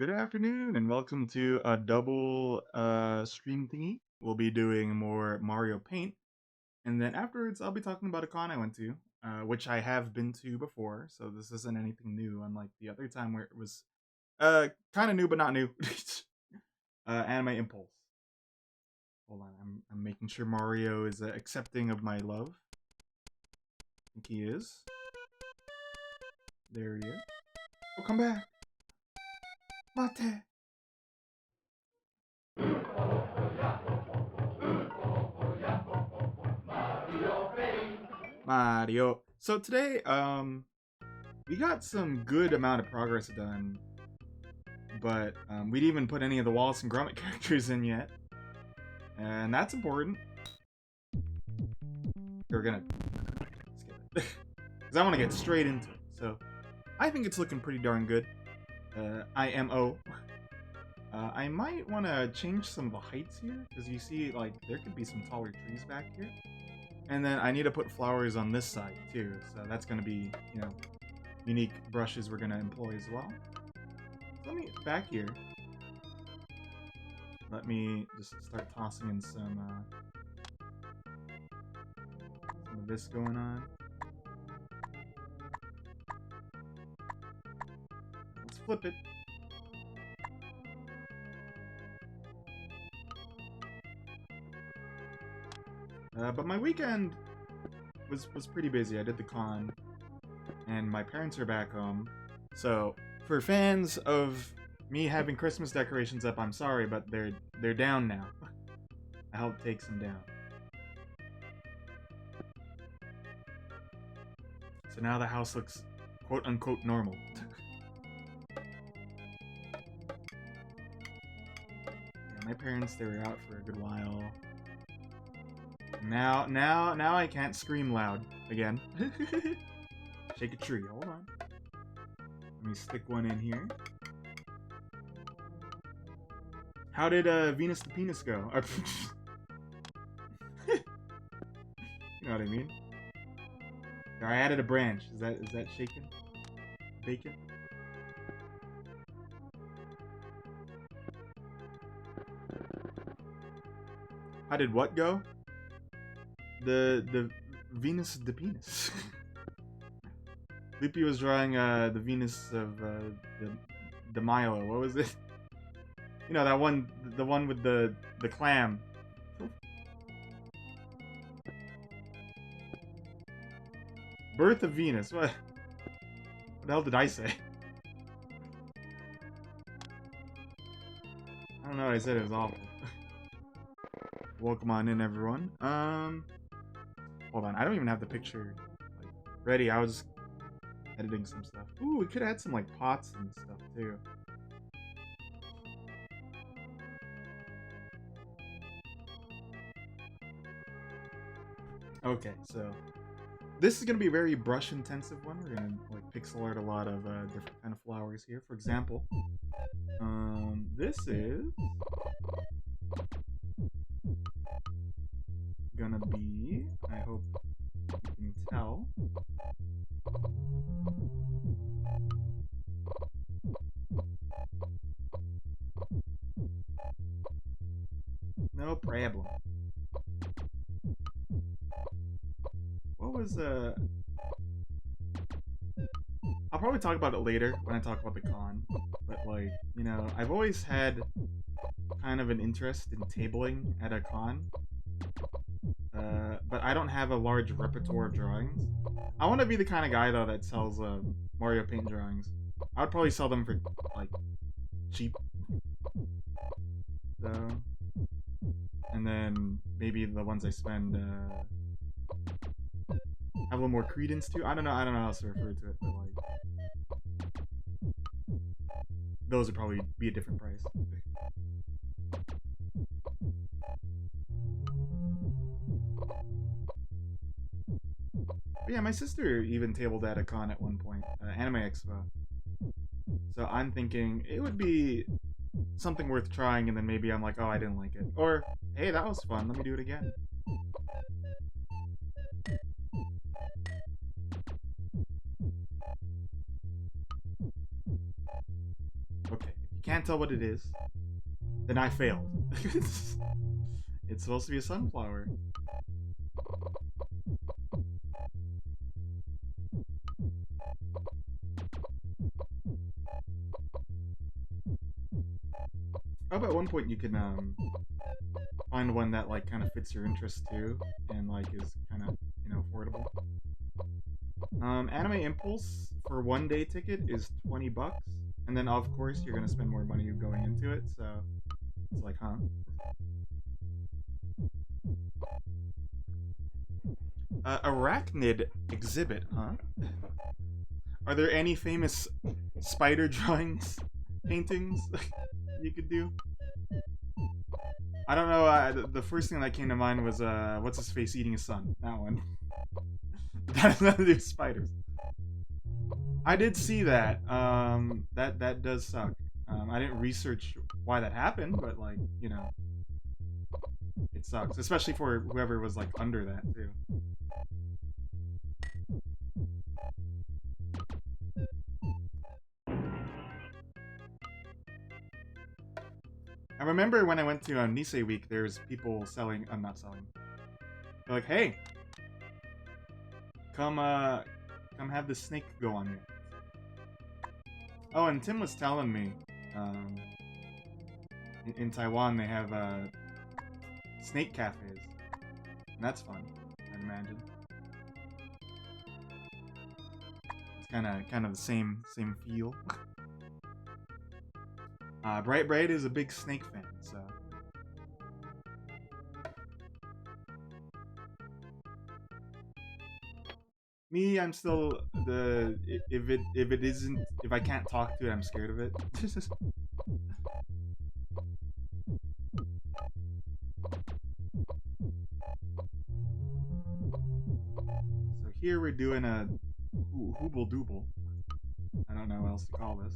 Good afternoon and welcome to a double stream thingy. We'll be doing more Mario Paint, and then afterwards I'll be talking about a con I went to, which I have been to before, so this isn't anything new, unlike the other time where it was kind of new but not new. Anime Impulse. Hold on, I'm making sure Mario is accepting of my love. I think he is. There he is. Oh, come back, Mate. Mario. So today, we got some good amount of progress done, but we didn't even put any of the Wallace and Gromit characters in yet, and that's important. We're gonna skip it because I want to get straight into it. So I think it's looking pretty darn good. IMO. I might want to change some of the heights here because you see, like, there could be some taller trees back here. And then I need to put flowers on this side too, so that's gonna be, unique brushes we're gonna employ as well. Let me back here. Let me just start tossing in some of this going on. Let's flip it. But my weekend was pretty busy. I did the con, and my parents are back home. So for fans of me having Christmas decorations up, I'm sorry, but they're down now. I helped take some down. So now the house looks quote unquote normal. Yeah, my parents, they were out for a good while. Now I can't scream loud again. Shake a tree. Hold on. Let me stick one in here. How did Venus the Penis go? You know what I mean? I added a branch. Is that shaken? Bacon? How did what go? The Venus the Penis. Loopy was drawing the Venus of the Milo. What was it? You know, that one, the one with the clam. Birth of Venus. What the hell did I say? I don't know what I said. It was awful. Welcome on in, everyone. Hold on. I don't even have the picture ready. I was editing some stuff. Ooh, we could add some like pots and stuff too. Okay, so this is gonna be a very brush intensive one. We're gonna like pixel art a lot of different kind of flowers here. For example, this is gonna be, I hope you can tell, no problem. What was I'll probably talk about it later when I talk about the con, but like, I've always had kind of an interest in tabling at a con, but I don't have a large repertoire of drawings. I want to be the kind of guy though that sells Mario Paint drawings. I would probably sell them for like cheap. So, and then maybe the ones I spend have a little more credence to. I don't know how else to refer to it, but like those would probably be a different price. But yeah, my sister even tabled at a con at one point, Anime Expo. So I'm thinking it would be something worth trying, and then maybe I'm like, oh, I didn't like it. Or, hey, that was fun, let me do it again. Okay, if you can't tell what it is, then I failed. It's supposed to be a sunflower. Oh, but at one point you can find one that like kind of fits your interest too, and like is kind of, you know, affordable. Anime Impulse for 1 day ticket is $20, and then of course you're gonna spend more money going into it. So it's like, huh? Arachnid exhibit, huh? Are there any famous spider drawings, paintings you could do? I don't know. The first thing that came to mind was what's his face eating his son. That one. That has nothing to do with spiders. I did see that. That does suck. I didn't research why that happened, but like, you know, it sucks, especially for whoever was like under that too. I remember when I went to Nisei Week, there's people selling. I'm not selling. They're like, hey, come have this snake go on you. Oh, and Tim was telling me, in Taiwan they have snake cafes, and that's fun. I'd imagine. It's kind of the same feel. Bright Bright is a big snake fan, so. Me, I'm still the if I can't talk to it, I'm scared of it. So here we're doing a hooble dooble. I don't know what else to call this.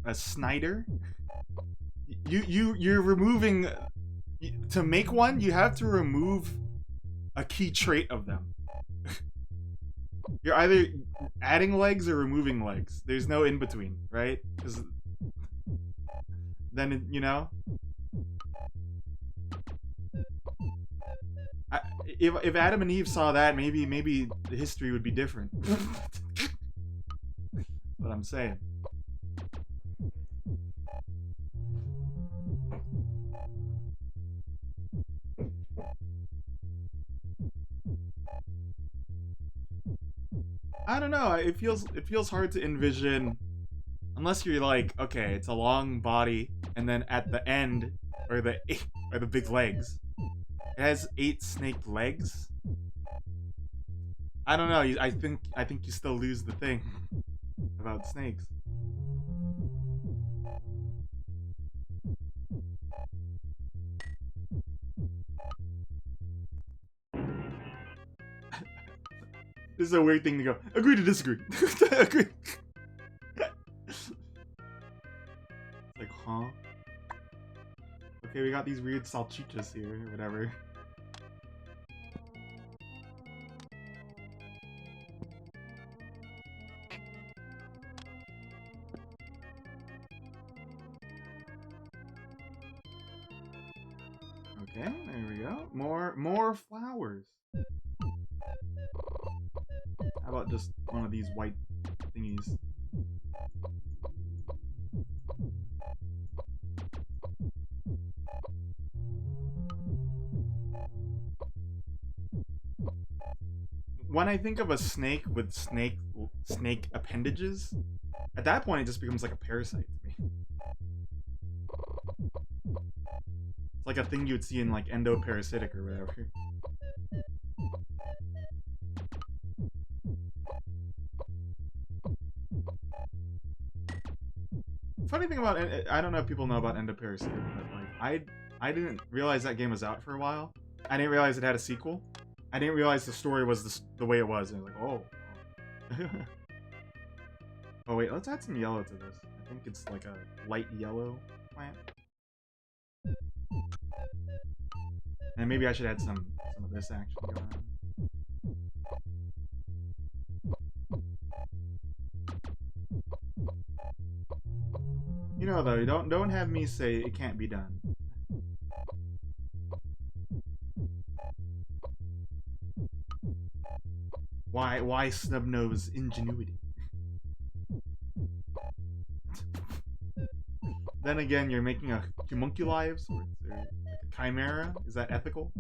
A Snyder? You're removing, to make one, you have to remove a key trait of them. You're either adding legs or removing legs. There's no in between, right? Because then, you know, if Adam and Eve saw that, maybe the history would be different. What I'm saying. I don't know. It feels hard to envision, unless you're like, okay, it's a long body, and then at the end are the big legs. It has 8 snake legs. I don't know. I think you still lose the thing about snakes. This is a weird thing to go. Agree to disagree. Agree. It's like, huh? Okay, we got these weird salchichas here, or whatever. Okay, there we go. More flowers. How about just one of these white thingies? When I think of a snake with snake appendages, at that point it just becomes like a parasite to me. It's like a thing you would see in like endoparasitic or whatever. Funny thing about it, I don't know if people know about endoparasitic, but like I didn't realize that game was out for a while. I didn't realize it had a sequel. I didn't realize the story was the way it was. And I was like, oh. Oh wait, let's add some yellow to this. I think it's like a light yellow plant. And maybe I should add some of this actually going on. You know though, don't have me say it can't be done. Why snub-nose ingenuity? Then again, you're making a homunculi of sorts, or like a chimera. Is that ethical?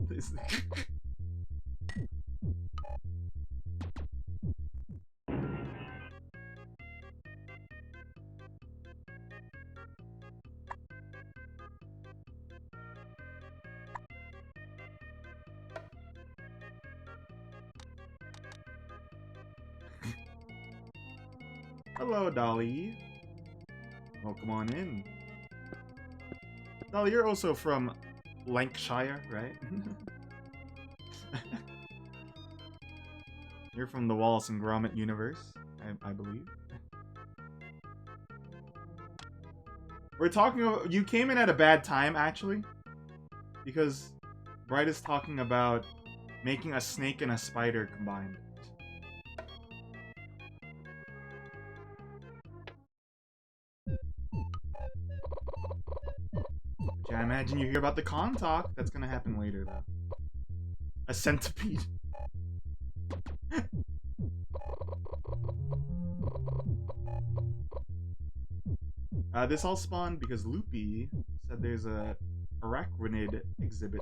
Hello, Dolly. Welcome on in. Dolly, you're also from Lancashire, right? You're from the Wallace and Gromit universe, I believe. We're talking about... You came in at a bad time, actually. Because Bright is talking about making a snake and a spider combined. Which I imagine you hear about the con talk. That's gonna happen later, though. A centipede. This all spawned because Loopy said there's a arachnid exhibit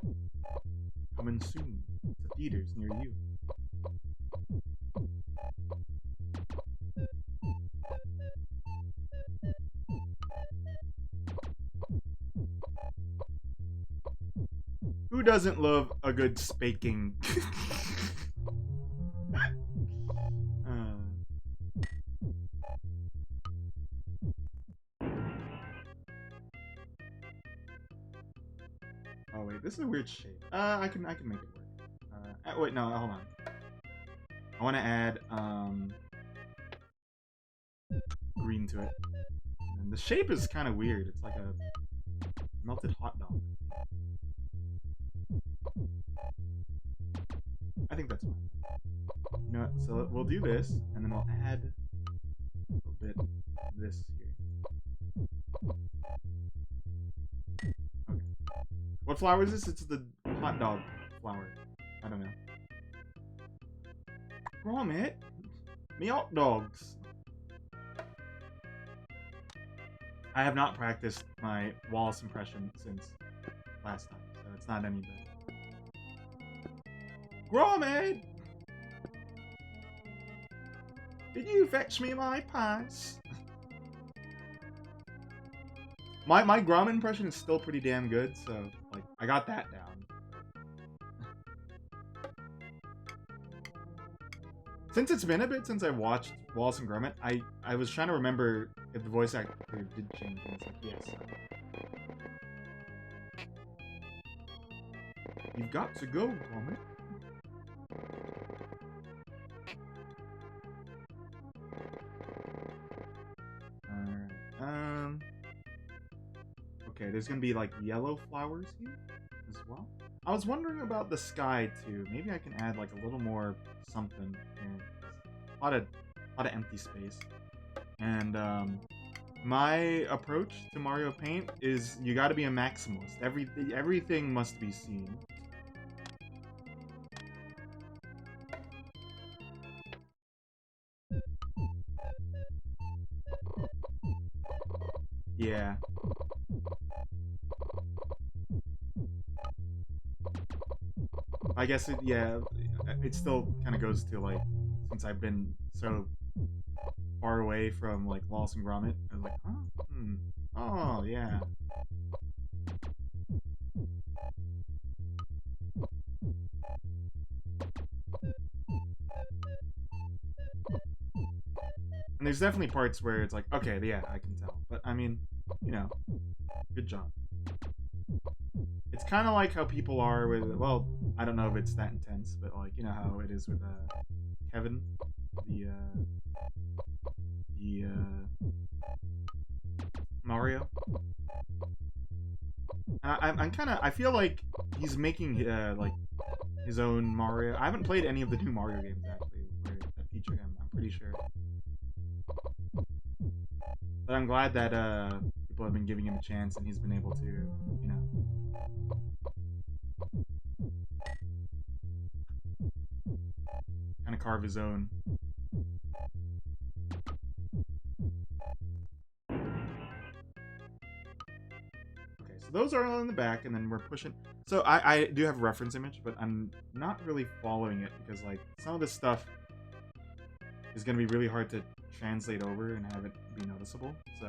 coming soon to theaters near you. Who doesn't love a good spanking? Oh wait, this is a weird shape. I can make it work. Wait, no, hold on. I want to add green to it. And the shape is kind of weird. It's like a melted hot dog. I think that's fine. You know what? So we'll do this, and then we'll add a little bit of this here. Okay. What flower is this? It's the hot dog flower. I don't know. Gromit? Me hot dogs. I have not practiced my Wallace impression since last time, so it's not any better. Gromit! Did you fetch me my pants? My Gromit impression is still pretty damn good, so like I got that down. Since it's been a bit since I watched Wallace and Gromit, I was trying to remember if the voice actor did change, and it's like, yes. You've got to go, Gromit. Alright, okay, there's gonna be like yellow flowers here as well. I was wondering about the sky too. Maybe I can add like a little more something here. A lot of empty space. And my approach to Mario Paint is you gotta be a maximalist. Everything must be seen. Yeah. I guess it still kind of goes to like, since I've been so far away from like Wallace and Gromit, I was like, huh? Oh, yeah. And there's definitely parts where it's like, okay, yeah, I can tell. But I mean, you know, good job. It's kind of like how people are with, well, I don't know if it's that intense, but like, you know how it is with Kevin, Mario. And I'm kind of, I feel like he's making like his own Mario. I haven't played any of the new Mario games actually that feature him. I'm pretty sure, but I'm glad that people have been giving him a chance and he's been able to, you know, kind of carve his own. Okay, so those are all in the back, and then we're pushing. So I do have a reference image, but I'm not really following it because like some of this stuff is gonna be really hard to translate over and have it be noticeable. So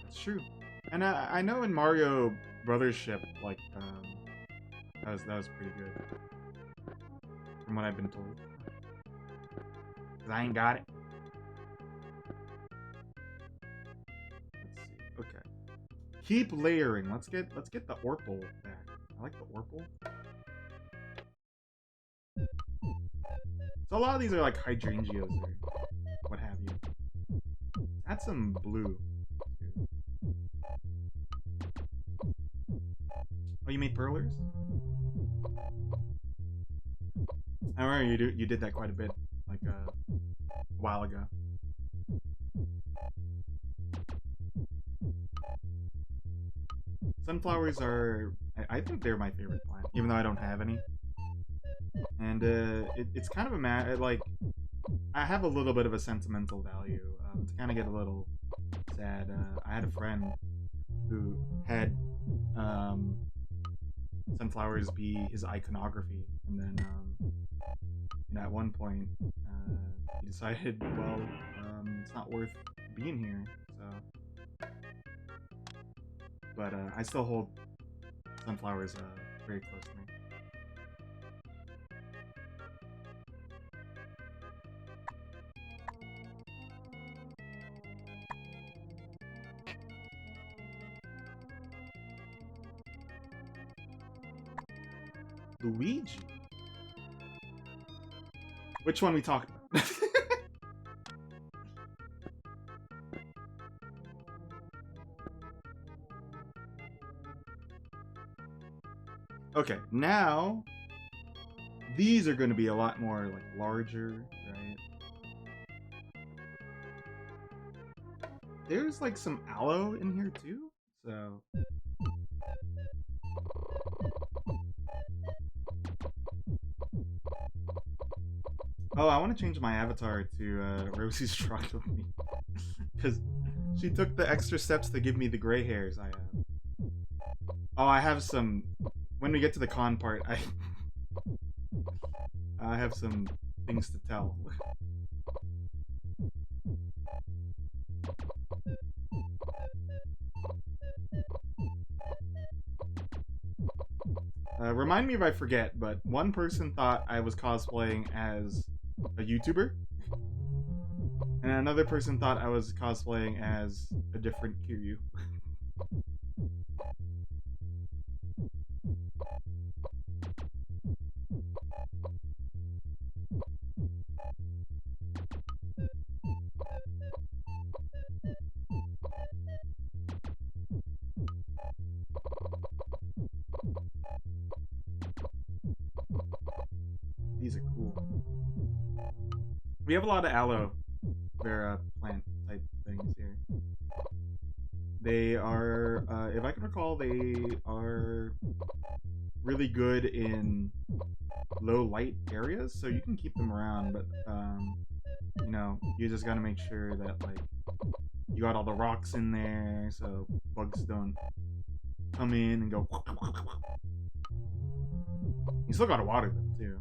it's true. And I know in Mario Brothers Ship, like that was pretty good from what I've been told. Cause I ain't got it. Let's see. Okay. Keep layering. Let's get the Orpal back. I like the Orpal. So a lot of these are like hydrangeas or what have you. Add some blue. Oh, you made perlers? I remember you did that quite a bit, like a while ago. Sunflowers are, I think they're my favorite plant, even though I don't have any. And it's kind of a like, I have a little bit of a sentimental value. To kind of get a little sad, I had a friend who had sunflowers be his iconography, and then you know, at one point he decided, well, it's not worth being here, so. But I still hold sunflowers very close to me. Luigi? Which one we talking about? Okay, now these are going to be a lot more like larger, right? There's like some aloe in here too, so. Oh, I want to change my avatar to Rosie's truck with me. Because she took the extra steps to give me the gray hairs I have. Oh, I have some... When we get to the con part, I have some things to tell. Remind me if I forget, but one person thought I was cosplaying as a YouTuber, and another person thought I was cosplaying as a different Kiryu. These are cool. We have a lot of aloe vera plant type things here. They are, if I can recall, they are really good in low light areas, so you can keep them around, but you know, you just gotta make sure that like you got all the rocks in there so bugs don't come in and go. You still gotta water them too.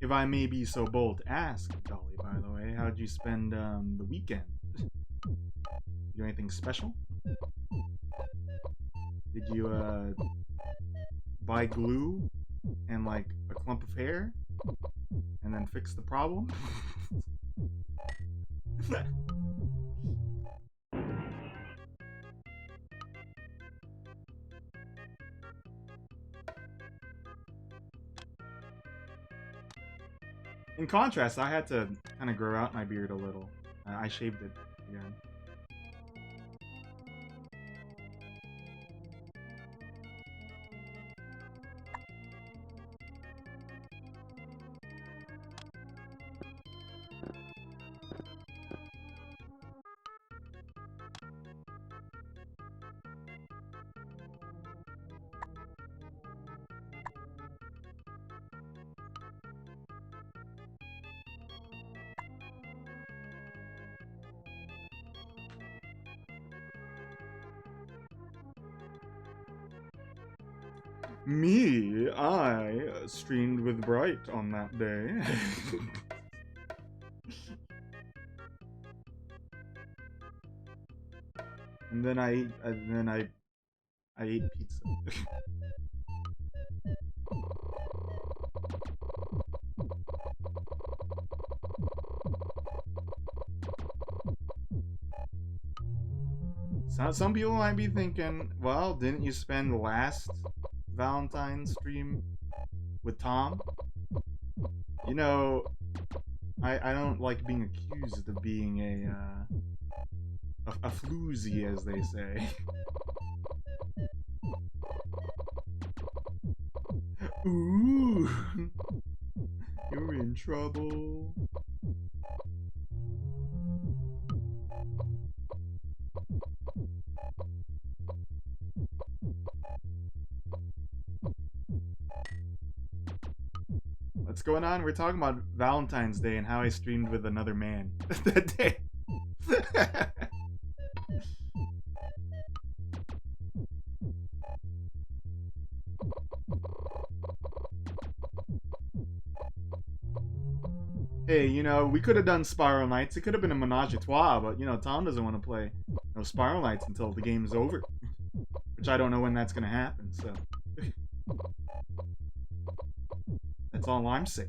If I may be so bold to ask, Dolly, by the way, how'd you spend the weekend? Do anything special? Did you buy glue and like a clump of hair and then fix the problem? In contrast, I had to kind of grow out my beard a little. I shaved it again. Me, I streamed with Bright on that day. And then I ate pizza. So some people might be thinking, well, didn't you spend last Valentine's stream with Tom? You know, I don't like being accused of being a floozy, as they say. Ooh, you're in trouble. What's going on? We're talking about Valentine's Day and how I streamed with another man that day. Hey, you know, we could have done Spiral Knights. It could have been a menage a trois, but, you know, Tom doesn't want to play Spiral Knights until the game's over. Which I don't know when that's going to happen, so. That's all I'm saying.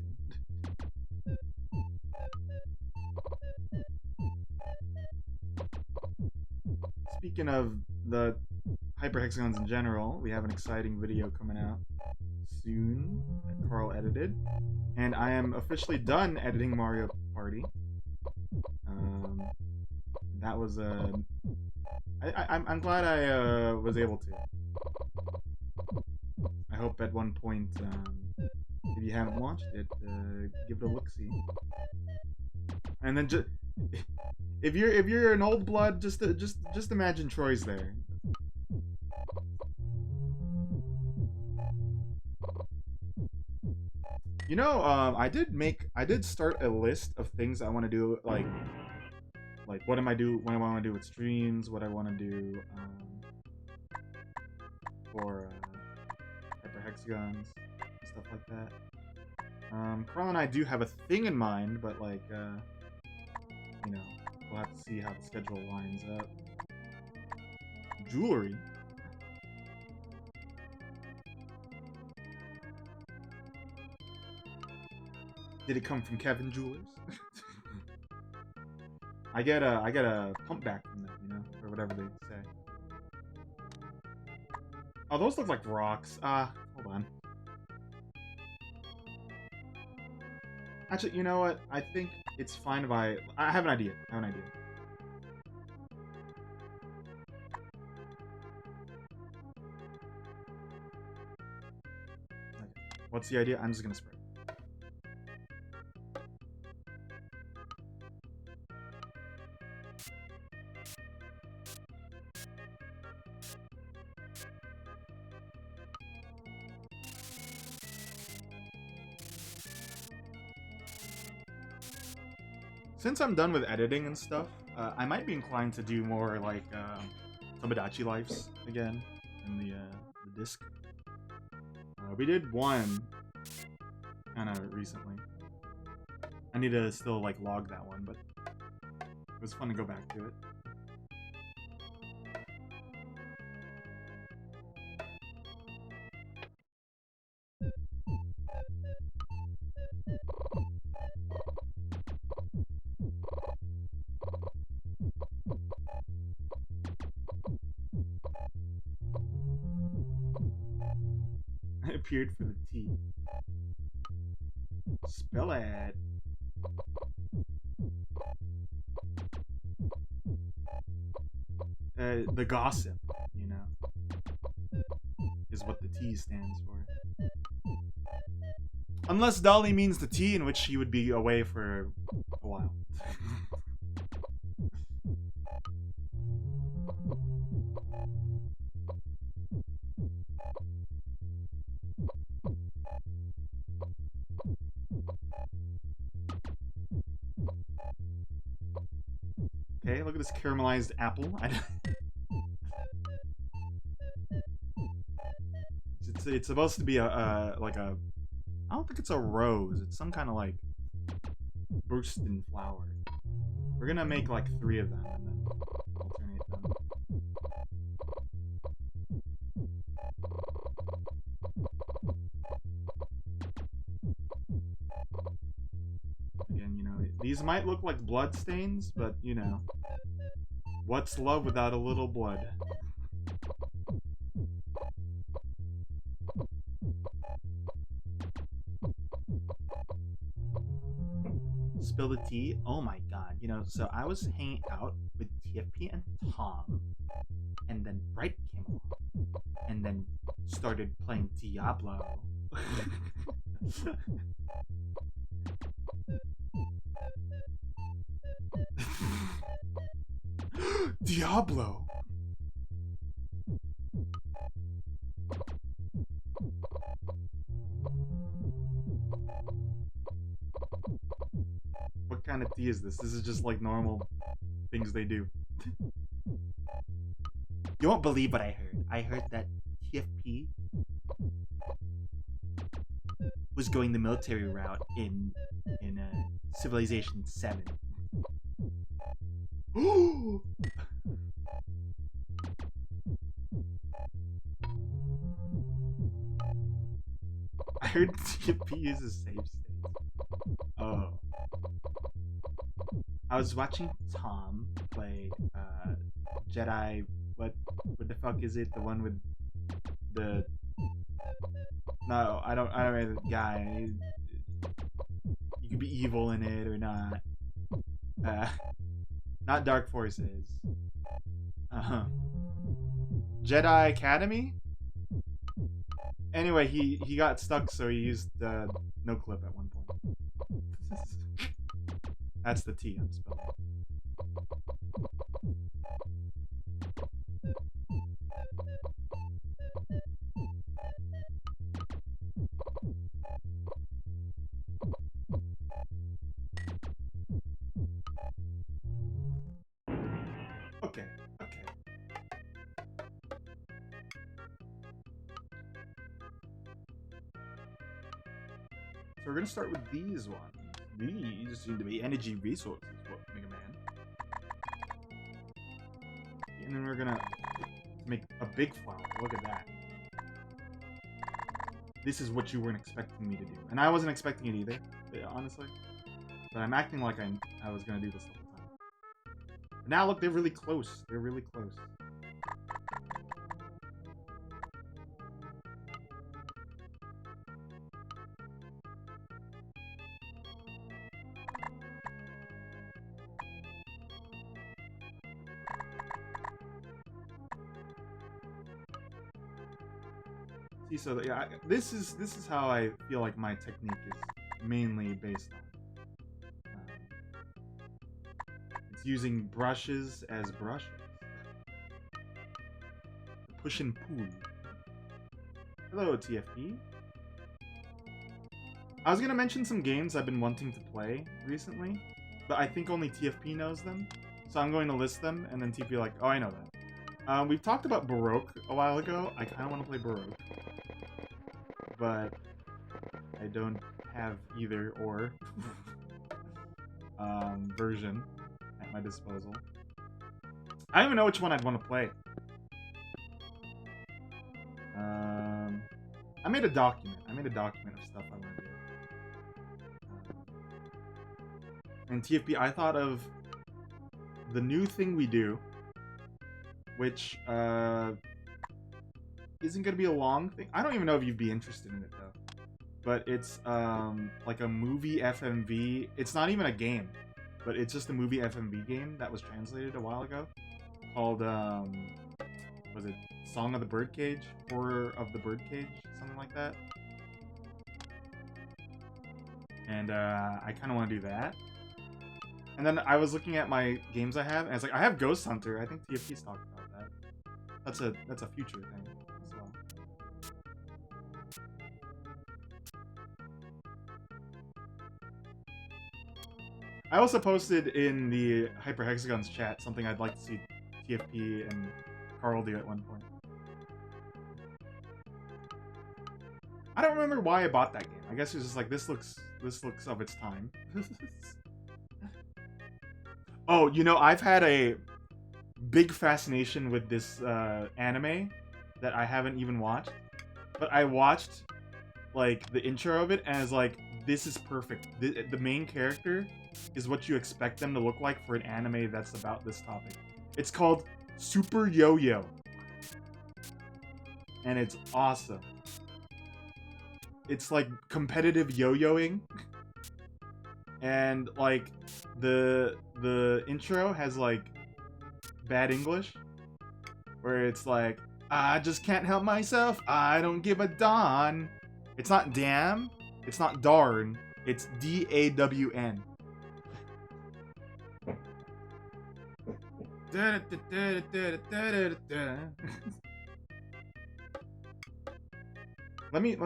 Speaking of the hyperhexagons in general, we have an exciting video coming out soon that Carl edited. And I am officially done editing Mario Party. That was I'm glad I was able to. I hope at one point, if you haven't watched it, give it a look-see. And then just if you're an old blood, just imagine Troy's there. You know, I did start a list of things I want to do, like what am I want to do with streams, what I want to do for hyperhexagons, stuff like that. Carl and I do have a thing in mind, but like, you know, we'll have to see how the schedule lines up. Jewelry. Did it come from Kevin Jewelers? I get a pump back from them, you know, or whatever they say. Oh, those look like rocks. Hold on. Actually, you know what? I think it's fine if I have an idea. Okay. What's the idea? I'm just gonna spray. Since I'm done with editing and stuff, I might be inclined to do more like Tomodachi Lives again in the disc. We did one kind of recently. I need to still like log that one, but it was fun to go back to it. I appeared for the T. Spell it. The gossip, you know, is what the T stands for. Unless Dolly means the T, in which she would be away for a while. Okay, look at this caramelized apple. It's supposed to be like a. I don't think it's a rose. It's some kind of like bursting flower. We're gonna make like 3 of them and then alternate them. Again, you know, these might look like blood stains, but you know, what's love without a little blood? Spill the tea. Oh my god. You know, so I was hanging out with TFP and Tom, and then Bright came along, and then started playing Diablo. Diablo! What kind of tea is this? This is just like normal things they do. You won't believe what I heard. I heard that TFP was going the military route in Civilization 7. I heard TFP uses save states. Oh. I was watching Tom play Jedi. What the fuck is it? The one with the. No, I don't know the guy. You could be evil in it or not. Not Dark Forces. Jedi Academy? Anyway, he got stuck, so he used no clip at one point. That's the T I'm spelling. Okay. So we're gonna start with these ones. These seem to be energy resources, Mega Man. And then we're gonna make a big flower. Look at that. This is what you weren't expecting me to do. And I wasn't expecting it either, honestly. But I'm acting like I was gonna do this the whole time. But now look, they're really close. They're really close. See, so yeah, this is how I feel like my technique is mainly based on. It's using brushes as brushes. Push and pull. Hello, TFP. I was gonna mention some games I've been wanting to play recently, but I think only TFP knows them. So I'm going to list them, and then TFP like, oh, I know that. We've talked about Baroque a while ago. I kind of want to play Baroque. But I don't have either or. version at my disposal. I don't even know which one I'd want to play. I made a document. I made a document of stuff I want to do. And TFP, I thought of the new thing we do, which isn't gonna be a long thing. I don't even know if you'd be interested in it though. But it's like a movie FMV. It's not even a game, but it's just a movie FMV game that was translated a while ago, called was it Song of the Birdcage? Horror of the Birdcage? Something like that. And I kind of want to do that. And then I was looking at my games I have, and it's like, I have Ghost Hunter. I think TFP's talked about that. That's a future thing as well. I also posted in the Hyperhexagons chat something I'd like to see TFP and Carl do at one point. I don't remember why I bought that game. I guess it was just like, this looks of its time. Oh, you know, I've had a big fascination with this anime that I haven't even watched. But I watched, like, the intro of it, and I was like, this is perfect. The main character is what you expect them to look like for an anime that's about this topic. It's called Super Yo-Yo. And it's awesome. It's like competitive yo-yoing. And like the intro has like bad English, where it's like, I just can't help myself, I don't give a darn. It's not damn, it's not darn, it's D-A-W-N. Let me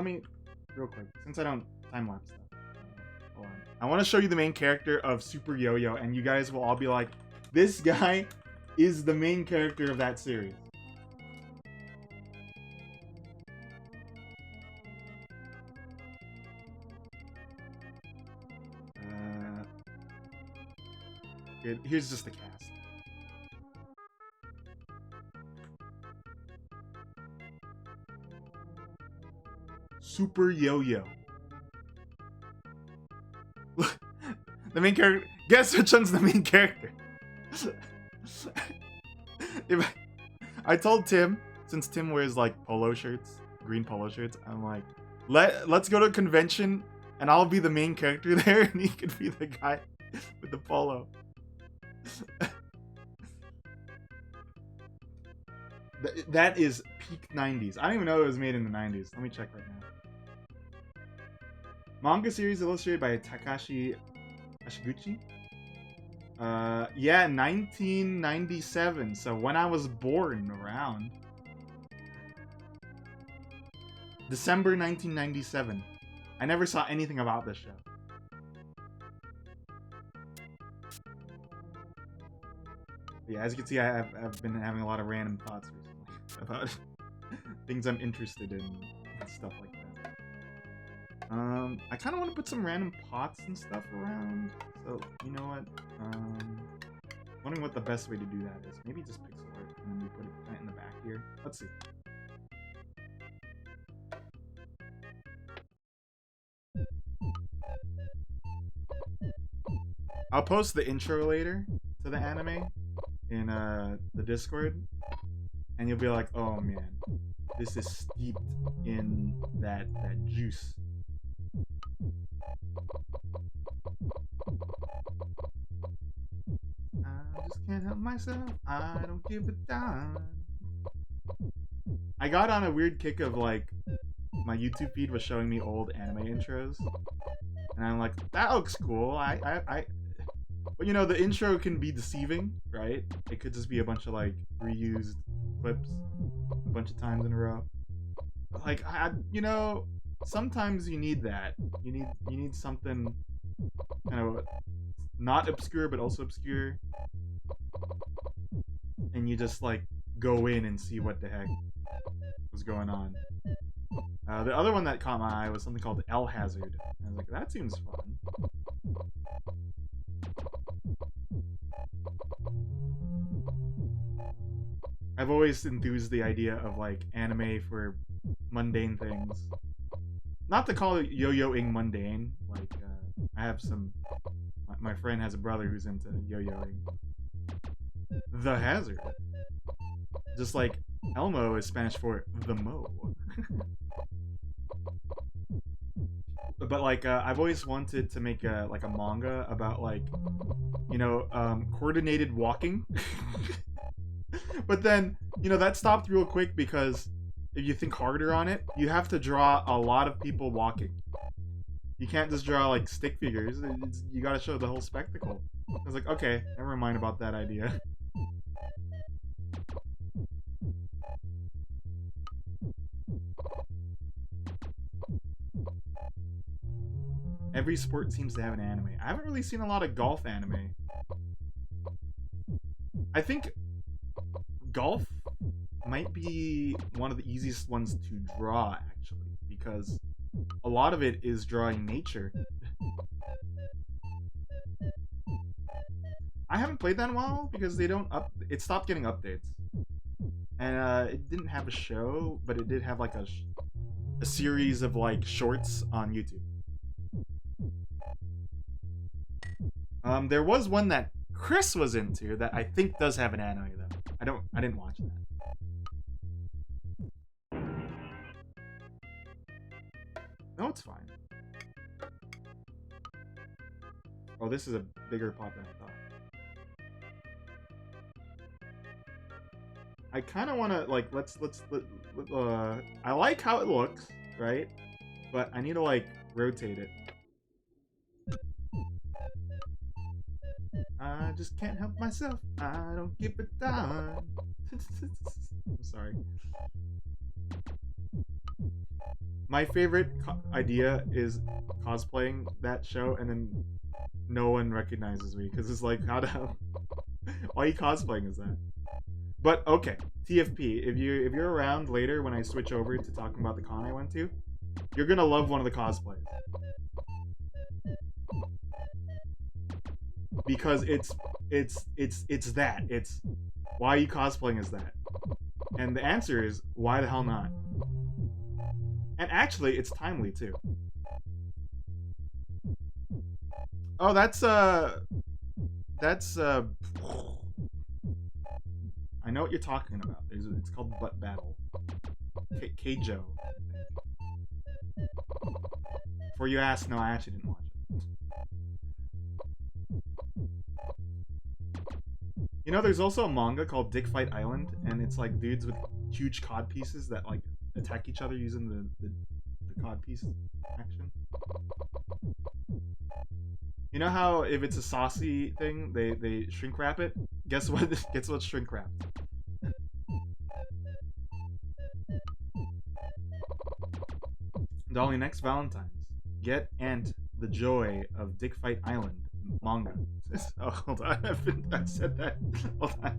real quick, since I don't time lapse stuff. Hold on. I want to show you the main character of Super Yo-Yo, and you guys will all be like, this guy is the main character of that series. Here's just the cast. Super Yo-Yo. The main character. Guess which one's the main character? I told Tim, since Tim wears like polo shirts, green polo shirts, I'm like, let's go to a convention and I'll be the main character there and he could be the guy with the polo. That is peak 90s. I don't even know it was made in the 90s. Let me check right now. Manga series illustrated by Takashi Ashiguchi. Yeah, 1997. So when I was born, around December 1997. I never saw anything about this show. Yeah, as you can see, I've been having a lot of random thoughts recently about things I'm interested in and stuff like that. I kind of want to put some random pots and stuff around. So, you know what? Wondering what the best way to do that is. Maybe just pixel art and then we put it in the back here. Let's see. I'll post the intro later to the anime in the Discord, and you'll be like, oh man, this is steeped in that juice. I just can't help myself, I don't give a damn. I got on a weird kick of like, my YouTube feed was showing me old anime intros, and I'm like, that looks cool. But you know, the intro can be deceiving, right? It could just be a bunch of like reused clips a bunch of times in a row. But like, you know, sometimes you need that. You need something kind of not obscure but also obscure, and you just like go in and see what the heck was going on. The other one that caught my eye was something called L Hazard. I was like, that seems fun. I've always enthused the idea of like anime for mundane things. Not to call it yo-yoing mundane. Like I have some. My friend has a brother who's into yo-yoing. The Hazard. Just like Elmo is Spanish for the Mo. But like I've always wanted to make a like a manga about like coordinated walking. But then that stopped real quick because if you think harder on it, you have to draw a lot of people walking. You can't just draw like stick figures. You gotta show the whole spectacle. I was like, okay, never mind about that idea. Every sport seems to have an anime. I haven't really seen a lot of golf anime. I think golf might be one of the easiest ones to draw, actually, because a lot of it is drawing nature. I haven't played that in a while because it stopped getting updates. And it didn't have a show, but it did have like a series of like shorts on YouTube. There was one that Chris was into that I think does have an anime though. I didn't watch that. No, it's fine. Oh, this is a bigger pot than I thought. I kind of want to like I like how it looks, right? But I need to like rotate it. I just can't help myself. I don't keep it down. I'm sorry. My favorite idea is cosplaying that show and then no one recognizes me because it's like, how the hell? Why are you cosplaying as that? But okay, TFP. If you're around later when I switch over to talking about the con I went to, you're gonna love one of the cosplays. Because it's that. It's why are you cosplaying as that? And the answer is why the hell not? And actually, it's timely too. Oh, that's I know what you're talking about. It's called Butt Battle. Keijo. Before you ask, no, I actually didn't watch it. There's also a manga called Dick Fight Island, and it's like dudes with huge cod pieces that like attack each other using the cod piece action. You know how if it's a saucy thing, they shrink wrap it? Guess what? Guess what's shrink wrapped? Dolly, next Valentine's, get Ant the joy of Dick Fight Island manga. Oh, hold on. I've said that. Hold on.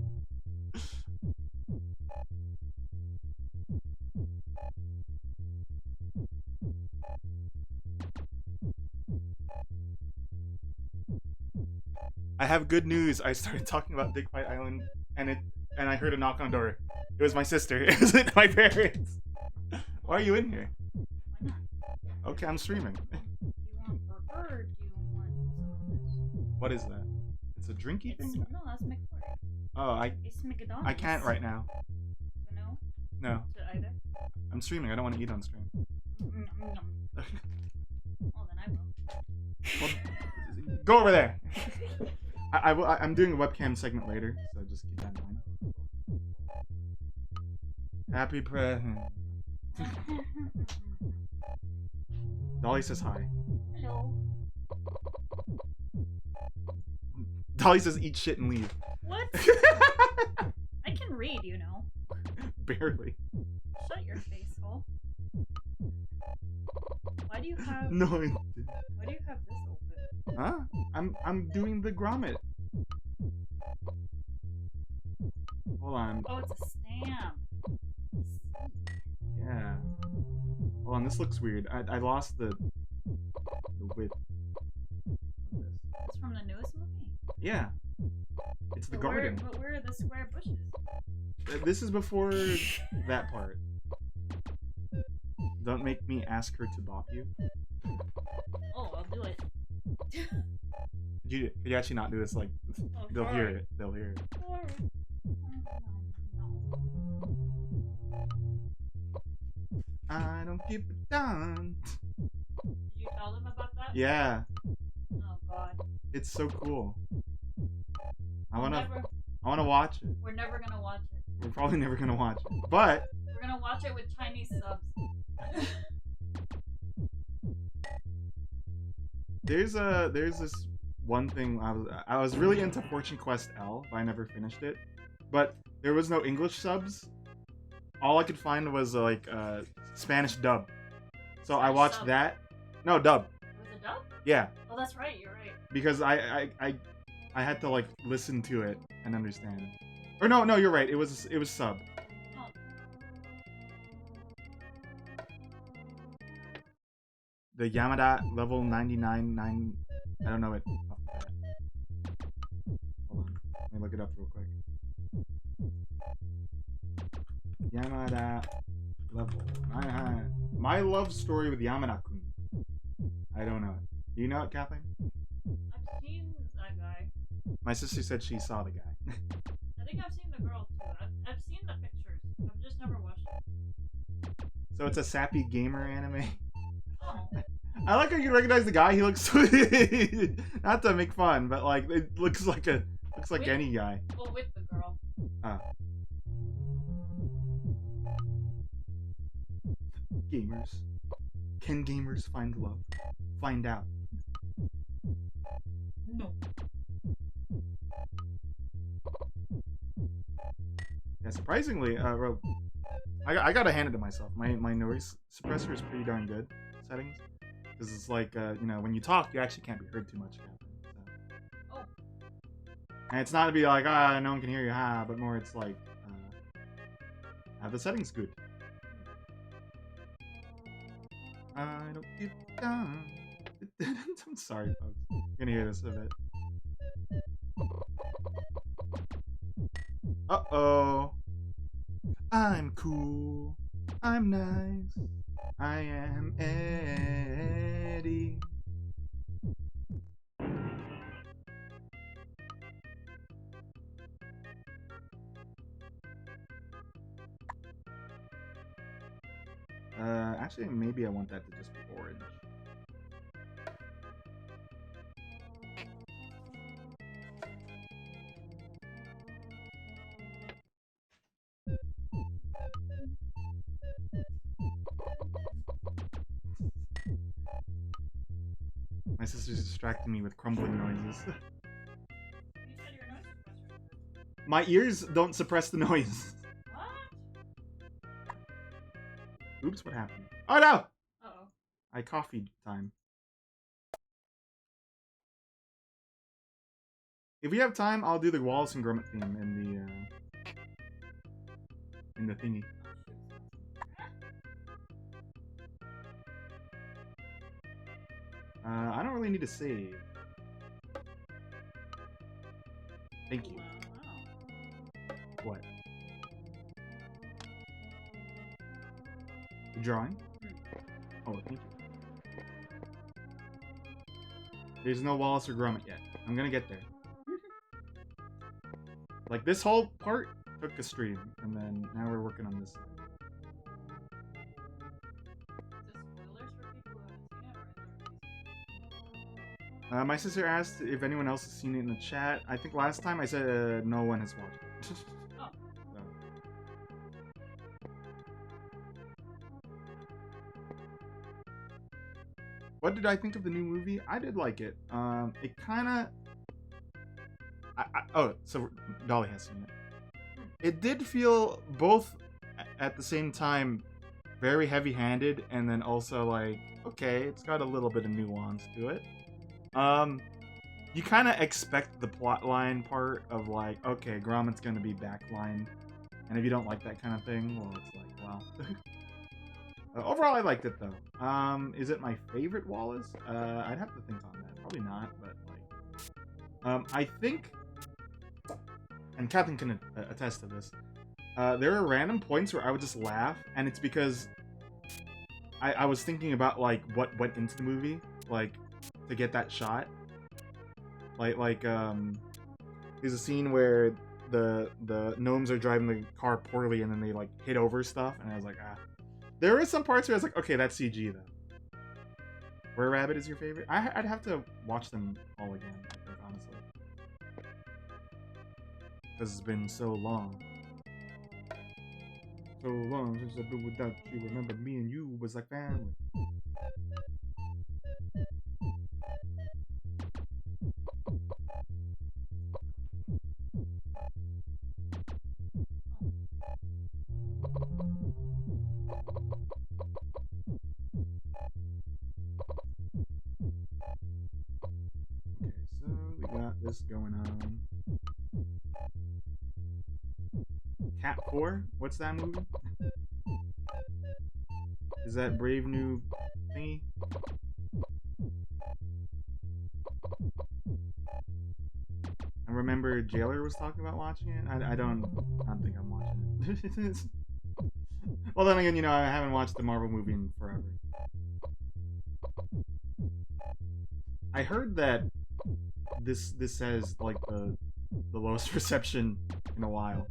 I have good news. I started talking about Dick Fight Island, and I heard a knock on the door. It was my sister. It wasn't my parents. Why are you in here? Why not? Okay, I'm streaming. Do you want burger or do you want some of this? What is that? It's a drinky thing? No, that's McFlurry. Oh, It's McDonald's. I can't right now. So no? No. To either? I'm streaming. I don't want to eat on stream. Well, then I will. Well, go over there. I'm doing a webcam segment later, so just keep that in mind. Happy present. Dolly says hi. Hello. Dolly says eat shit and leave. What? I can read, you know. Barely. Shut your face hole. Why do you have... No, Why do you have this open? Huh? I'm doing the Gromit. Hold on. Oh, it's a stamp. Yeah. Hold on, this looks weird. I lost the width of this. It's from the newest movie? Yeah. It's the But garden. Where are the square bushes? This is before that part. Don't make me ask her to bop you. Oh, I'll do it. Could you actually not do this? Like, Oh, they'll hear sorry. it. They'll hear it. Sorry. No. I don't keep it down. Did you tell them about that? Yeah, Oh God. it's so cool. I We'll wanna, never, I wanna watch it. we're never gonna watch it. We're probably never gonna watch it, but We're gonna watch it with Chinese subs. there's this one thing I was really into Fortune Quest L, but I never finished it. But there was no English subs. All I could find was like Spanish dub. So I Spanish watched sub. that. No dub. It was a dub? Yeah, Oh, that's right. You're right. because I had to like listen to it and understand. Or no, you're right. It was sub. Oh. The Yamada level 99. I don't know it. Off the bat. Hold on. Let me look it up real quick. Yamada level 99. My love story with Yamada-kun. I don't know it. Do you know it, Kathleen? I've seen that guy. My sister said she saw the guy. I think I've seen the girl too. I've seen the pictures. I've just never watched it. So it's a sappy gamer anime. Oh. I like how you recognize the guy. He looks not to make fun, but like it looks like Wait. any guy. Well, with the girl. Gamers. Can gamers find love? Find out. No. Yeah, surprisingly, well, I gotta hand it to myself. My noise suppressor is pretty darn good settings, because it's like you know, when you talk, you actually can't be heard too much. So. Oh. And it's not to be like no one can hear you, but more it's like have the settings good. I don't get down. I'm sorry, folks. You're gonna hear this a bit. Uh-oh. I'm cool. I'm nice. I am Eddie. Actually, maybe I want that to just be orange. My sister's distracting me with crumbling noises. You said your noise suppressor. My ears don't suppress the noise. What? Oops, what happened? Oh no! Uh-oh. I coffeed time. If we have time, I'll do the Wallace and Gromit theme in the thingy. I don't really need to save. Thank you. Wow. What? The drawing? Oh, thank you. There's no Wallace or Gromit yet. I'm gonna get there. Like, this whole part took a stream, and then now we're working on this. My sister asked if anyone else has seen it in the chat. I think last time I said no one has watched it. Oh. So. What did I think of the new movie? I did like it. It kind of... Oh, so Dolly has seen it. It did feel both at the same time very heavy-handed, and then also like, okay, it's got a little bit of nuance to it. You kind of expect the plotline part of like, okay, Gromit's gonna be backlined, and if you don't like that kind of thing, well, it's like, well. Overall, I liked it though. Is it my favorite Wallace? I'd have to think on that. Probably not, but like, I think, and Catherine can attest to this. There are random points where I would just laugh, and it's because I was thinking about like what went into the movie, like to get that shot. Like there's a scene where the gnomes are driving the car poorly, and then they like hit over stuff, and I was like, ah. There were some parts where I was like, okay, that's CG though. Where Rabbit is your favorite? I'd have to watch them all again, I think, honestly, because it's been so long. So long since I've been without you. Remember, me and you was like family. Okay, so we got this going on. Cat 4? What's that movie? Is that Brave New thingy? I remember Jailer was talking about watching it. I don't think I'm watching it. Well, then again, I haven't watched the Marvel movie in forever. I heard that this has like the lowest reception in a while.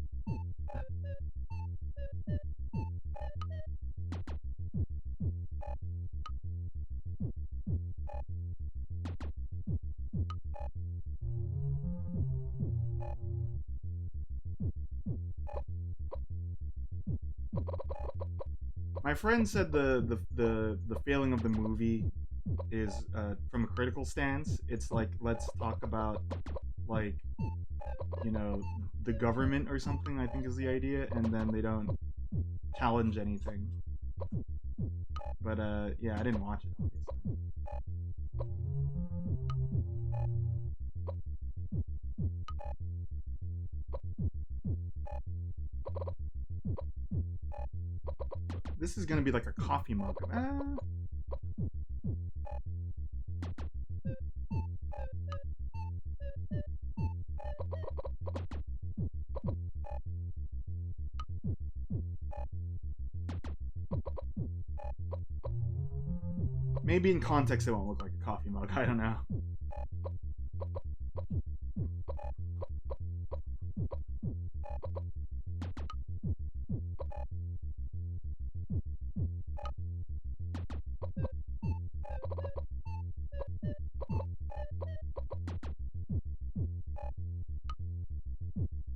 My friend said the failing of the movie is from a critical stance. It's like, let's talk about like the government or something, I think is the idea, and then they don't challenge anything. But yeah, I didn't watch it obviously. This is gonna be like a coffee mug. Maybe in context it won't look like a coffee mug. I don't know.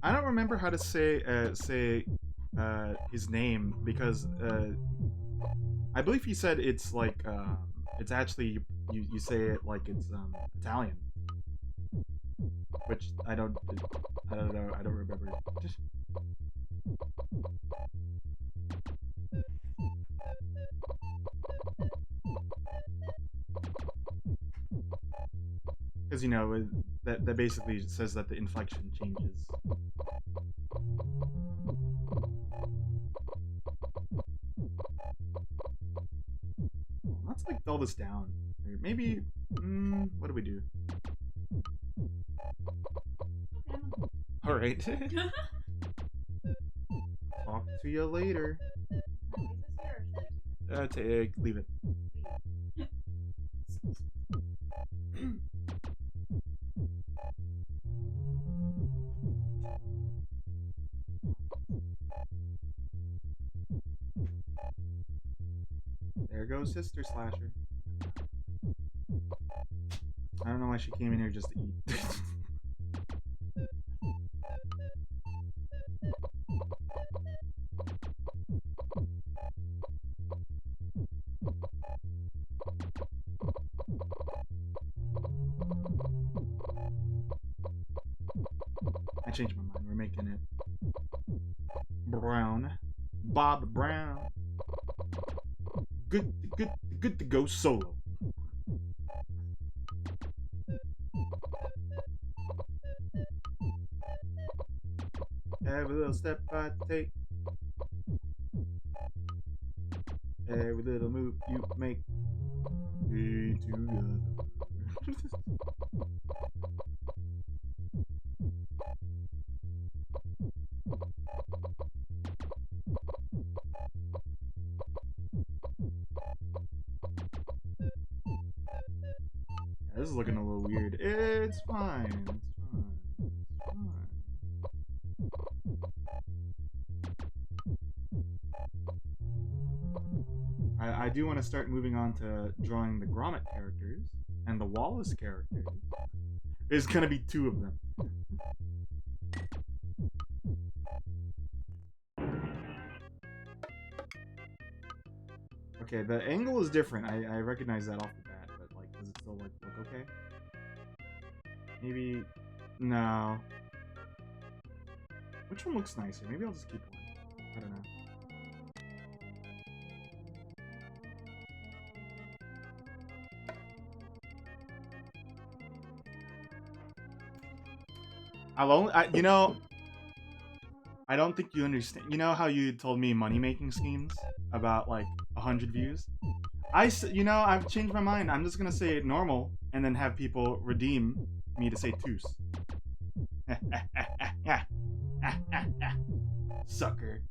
I don't remember how to say his name because I believe he said it's like it's actually you say it like it's Italian, which I don't know, I don't remember. Because that basically says that the inflection changes. Let's like dull this down. Maybe what do we do? All right. Talk to you later. Leave it. There goes Sister Slasher. I don't know why she came in here just to eat. I changed my mind. We're making it Brown. Bob Brown. Good to go solo. Every little step I take, every little move you make, we together. this is looking a little weird. It's fine. It's fine. It's fine. I do want to start moving on to drawing the Gromit characters and the Wallace characters. There's gonna be two of them. Okay, the angle is different. I recognize that off the bat, but like, does it still like look okay? Maybe no. Which one looks nicer? Maybe I'll just keep one. I don't know. You know, I don't think you understand. You know how you told me money-making schemes about like 100 views? You know, I've changed my mind. I'm just gonna say normal and then have people redeem me to say Toos. Sucker.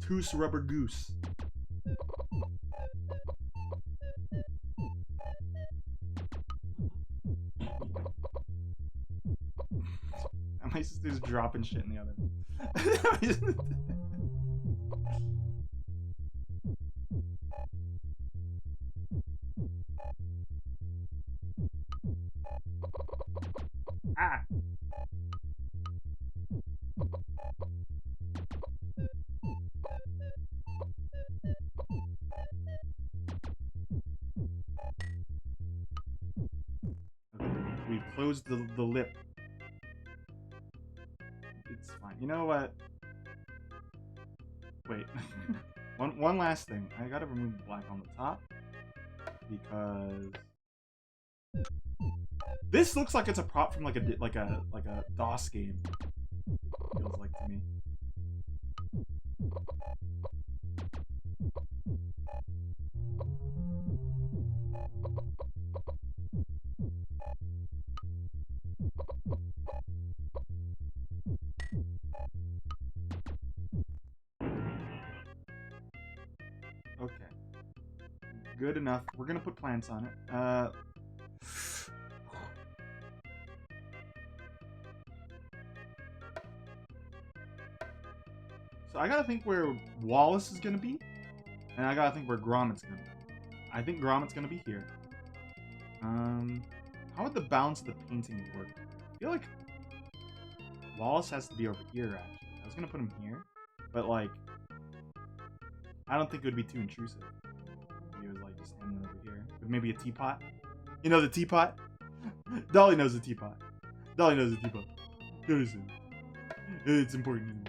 Toos rubber goose. My sister's dropping shit in the oven. Ah! Okay, we closed the lip. It's fine. You know what? Wait. one last thing. I gotta remove the black on the top because this looks like it's a prop from like a DOS game. It feels like to me. Okay. Good enough. We're gonna put plants on it. So I gotta think where Wallace is gonna be, and I gotta think where Gromit's gonna be. I think Gromit's gonna be here. How would the balance of the painting work? I feel like Wallace has to be over here, actually. I was gonna put him here, but like, I don't think it would be too intrusive. If he was like just standing over here with maybe a teapot. You know the teapot? Dolly knows the teapot. Dolly knows the teapot. It's important.